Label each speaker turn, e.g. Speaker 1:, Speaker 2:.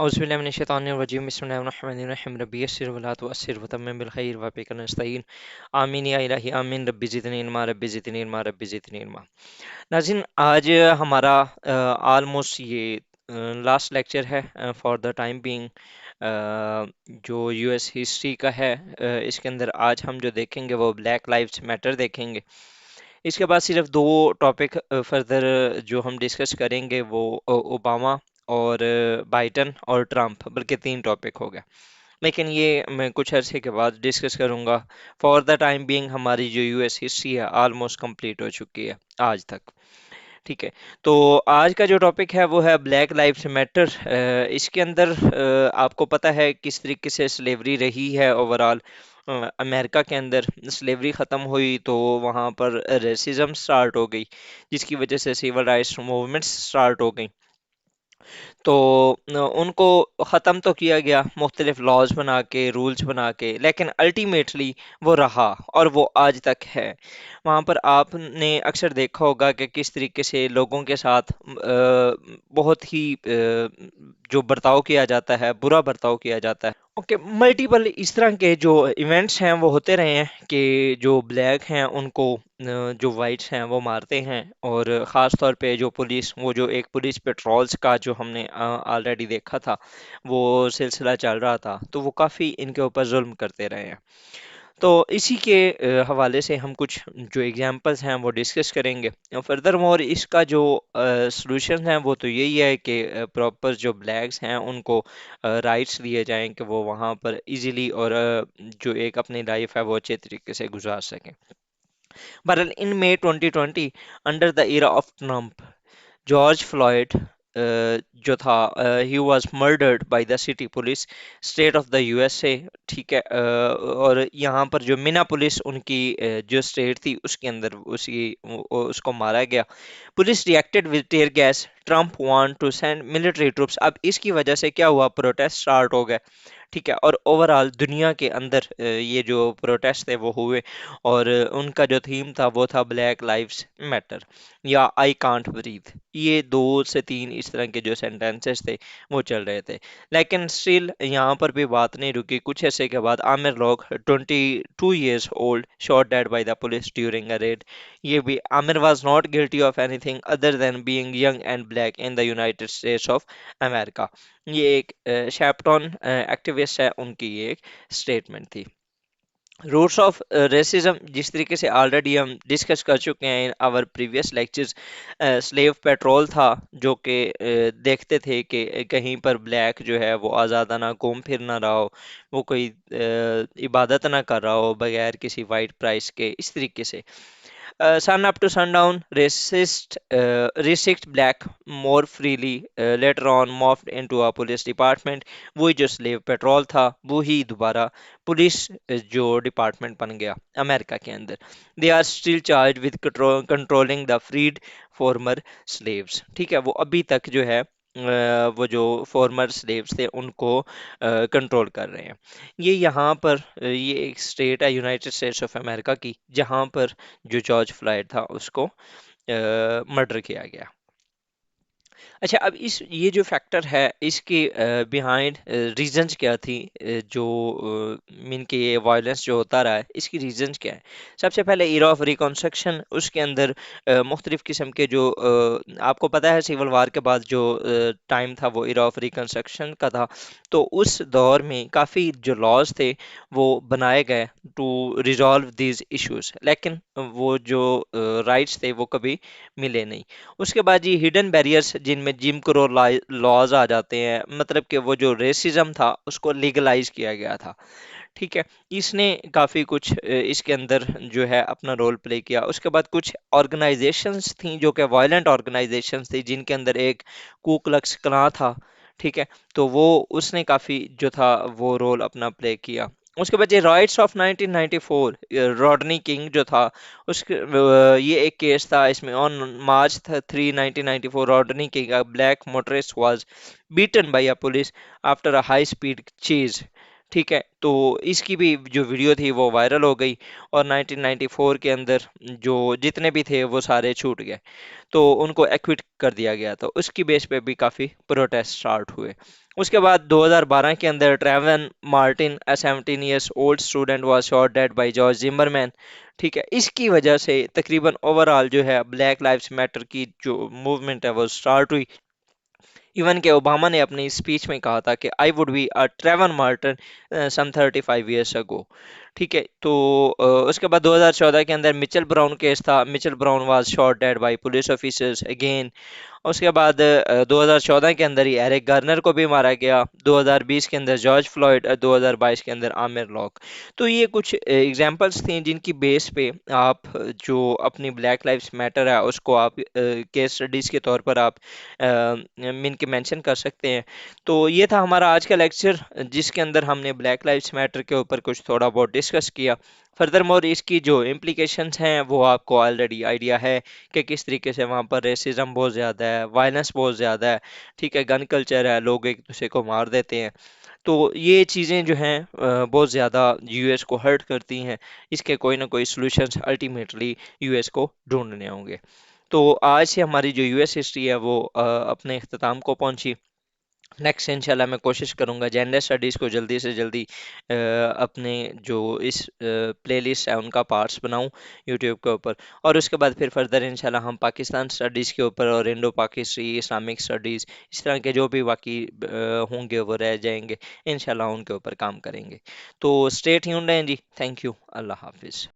Speaker 1: औज़ुबिल्लाहि बिस्मिल्लाहिर्रहमानिर्रहीम रब्बि यस्सिर वला तुअस्सिर वतम्मिम बिल खैर वबिका नस्तईन आमीन या इलाही आमीन रब्बि ज़िदनी इल्मा रब्बि ज़िदनी इल्मा रब्बि ज़िदनी इल्मा। नाज़रीन, आज हमारा ऑलमोस्ट ये लास्ट लेक्चर है फॉर द टाइम बीइंग, जो यूएस हिस्ट्री का है। इसके अंदर आज हम जो देखेंगे वो ब्लैक लाइव्स मैटर देखेंगे। इसके बाद सिर्फ दो टॉपिक फर्दर जो हम डिस्कस करेंगे वो ओबामा और बाइडन और ट्रम्प, बल्कि तीन टॉपिक हो गए। लेकिन ये मैं कुछ अरसे के बाद डिस्कस करूंगा। फॉर द टाइम बीइंग हमारी जो यूएस हिस्ट्री है ऑलमोस्ट कंप्लीट हो चुकी है आज तक। ठीक है, तो आज का जो टॉपिक है वो है ब्लैक लाइव्स मैटर। इसके अंदर आपको पता है किस तरीके से स्लेवरी रही है ओवरऑल। अमेरिका के अंदर स्लेवरी ख़त्म हुई तो वहाँ पर रेसिज्म स्टार्ट हो गई, जिसकी वजह से सिविल राइट्स मूवमेंट्स स्टार्ट हो गई। तो उनको ख़त्म तो किया गया मुख्तलिफ लॉज बना के, रूल्स बना के, लेकिन अल्टीमेटली वो रहा और वो आज तक है। वहाँ पर आपने अक्सर देखा होगा कि किस तरीके से लोगों के साथ बहुत ही जो बर्ताव किया जाता है, बुरा बर्ताव किया जाता है। ओके, मल्टीपल इस तरह के जो इवेंट्स हैं वो होते रहे हैं कि जो ब्लैक हैं उनको जो वाइट्स हैं वो मारते हैं। और ख़ास तौर पे जो पुलिस, वो जो एक पुलिस पेट्रोल्स का जो हमने ऑलरेडी देखा था, वो सिलसिला चल रहा था, तो वो काफ़ी इनके ऊपर जुल्म करते रहे हैं। तो इसी के हवाले से हम कुछ जो एग्जांपल्स हैं वो डिस्कस करेंगे। फर्दर मोर इसका जो सॉल्यूशन है वो तो यही है कि प्रॉपर जो ब्लैक्स हैं उनको राइट्स दिए जाएं कि वो वहाँ पर इजीली और जो एक अपनी लाइफ है वो अच्छे तरीके से गुजार सकें। बहरहाल इन मई 2020, under the era of Trump, George Floyd जो था, he was murdered by the city police, state of the USA. ठीक है, और यहाँ पर जो मिना पुलिस उनकी जो स्टेट थी उसके अंदर उसको मारा गया। Police reacted with tear gas, Trump want to send military troops. अब इसकी वजह से क्या हुआ, प्रोटेस्ट स्टार्ट हो गए। ठीक है, और ओवरऑल दुनिया के अंदर ये जो प्रोटेस्ट थे वो हुए, और उनका जो थीम था वो था ब्लैक लाइव्स मैटर या आई कांट ब्रीथ। ये दो से तीन इस तरह के जो सेंटेंसेस थे वो चल रहे थे। लेकिन स्टिल यहाँ पर भी बात नहीं रुकी। कुछ ऐसे के बाद आमिर लोग 22 years old shot dead by the police during a raid। ये भी Aamir was not guilty of anything other than being young and black in the United States of America। ये एक शैप्टन एक्टिविस्ट है, उनकी ये एक स्टेटमेंट थी। रूट्स ऑफ रेसिज्म जिस तरीके से ऑलरेडी हम डिस्कस कर चुके हैं in our previous lectures. Slave patrol था जो कि देखते थे कि कहीं पर ब्लैक जो है वो आज़ादाना घूम फिर ना रहा हो, वो कोई इबादत ना कर रहा हो बगैर किसी वाइट प्राइस के, इस तरीके से। Sun up to sundown, racist black more freely, later on morphed into a police department। वही जो स्लेव पेट्रोल था वही दोबारा पुलिस जो डिपार्टमेंट बन गया अमेरिका के अंदर। They are still charge with controlling the freed former slaves. ठीक है, वो अभी तक जो है वो जो फॉर्मर स्लेव्स थे उनको कंट्रोल कर रहे हैं। ये यहाँ पर ये एक स्टेट है यूनाइटेड स्टेट्स ऑफ अमेरिका की, जहाँ पर जो जॉर्ज फ्लॉयड था उसको मर्डर किया गया। अच्छा, अब इस ये जो फैक्टर है इसके बिहाइंड रीजंस क्या थी, जो मीन के ये वायलेंस जो होता रहा है इसकी रीजंस क्या है। सबसे पहले एरा ऑफ रिकंस्ट्रक्शन, उसके अंदर मुख्तलिफ किस्म के जो आपको पता है सिविल वार के बाद जो टाइम था वो एरा ऑफ रिकंस्ट्रक्शन का था। तो उस दौर में काफ़ी जो लॉज थे वो बनाए गए टू रिजॉल्व दीज इश्यूज, लेकिन वो जो राइट्स थे वो कभी मिले नहीं। उसके बाद ये हिडन बैरियर्स जिनमें जिम क्रो लॉज आ जाते हैं, मतलब कि वो जो रेसिज्म था उसको लीगलाइज किया गया था। ठीक है, इसने काफ़ी कुछ इसके अंदर जो है अपना रोल प्ले किया। उसके बाद कुछ ऑर्गेनाइजेशंस थी जो कि वायलेंट ऑर्गेनाइजेशंस थी, जिनके अंदर एक कू क्लक्स क्लां था। ठीक है, तो वो उसने काफ़ी जो था वो रोल अपना प्ले किया। उसके बाद ये राइट्स ऑफ 1994, रॉडनी किंग जो था उसके ये एक केस था। इसमें on March 3 1994 Rodney king a black motorist was beaten by a police after a high speed chase. ठीक है, तो इसकी भी जो वीडियो थी वो वायरल हो गई, और 1994 के अंदर जो जितने भी थे वो सारे छूट गए, तो उनको एक्विट कर दिया गया। तो उसकी बेस पे भी काफ़ी प्रोटेस्ट स्टार्ट हुए। उसके बाद 2012 के अंदर Trayvon Martin, a 17 years old student was shot dead by George Zimmerman. ठीक है, इसकी वजह से तकरीबन ओवरऑल जो है ब्लैक लाइव्स मैटर की जो मूवमेंट है वो स्टार्ट हुई। इवन के ओबामा ने अपनी स्पीच में कहा था कि I would be a Trayvon Martin some 35 years ago. ठीक है, तो उसके बाद 2014 के अंदर मिचेल ब्राउन केस था। Michael Brown was shot dead by police officers again. उसके बाद 2014 के अंदर ही एरिक गार्नर को भी मारा गया। 2020 के अंदर जॉर्ज फ्लॉयड, 2022 के अंदर आमिर लॉक। तो ये कुछ एग्जांपल्स थी जिनकी बेस पे आप जो अपनी ब्लैक लाइव्स मैटर है उसको आप केस स्टडीज के तौर पर आप मिन के मेंशन कर सकते हैं। तो ये था हमारा आज का लेक्चर जिसके अंदर हमने ब्लैक लाइव्स मैटर के ऊपर कुछ थोड़ा बहुत डिस्कस किया। फर्दर मोर इसकी जो इम्प्लीकेशंस हैं वो आपको ऑलरेडी आइडिया है कि किस तरीके से वहाँ पर रेसिज्म बहुत ज़्यादा है, वायलेंस बहुत ज़्यादा है। ठीक है, गन कल्चर है, लोग एक दूसरे को मार देते हैं। तो ये चीज़ें जो हैं बहुत ज़्यादा यूएस को हर्ट करती हैं। इसके कोई ना कोई सॉल्यूशंस अल्टीमेटली यूएस को ढूंढने होंगे। तो आज से हमारी जो यूएस हिस्ट्री है वो अपने इख्तिताम को पहुंची। नेक्स्ट इंशाल्लाह मैं कोशिश करूंगा जेंडर स्टडीज़ को जल्दी से जल्दी अपने जो इस प्लेलिस्ट है उनका पार्ट्स बनाऊं यूट्यूब के ऊपर। और उसके बाद फिर फर्दर इंशाल्लाह हम पाकिस्तान स्टडीज़ के ऊपर और इंडो पाकिस्तानी इस्लामिक स्टडीज़ इस तरह के जो भी बाकी होंगे वो रह जाएंगे, इंशाल्लाह उनके ऊपर काम करेंगे। तो स्टे ट्यून्ड हैं जी। Thank you. अल्लाह हाफिज़।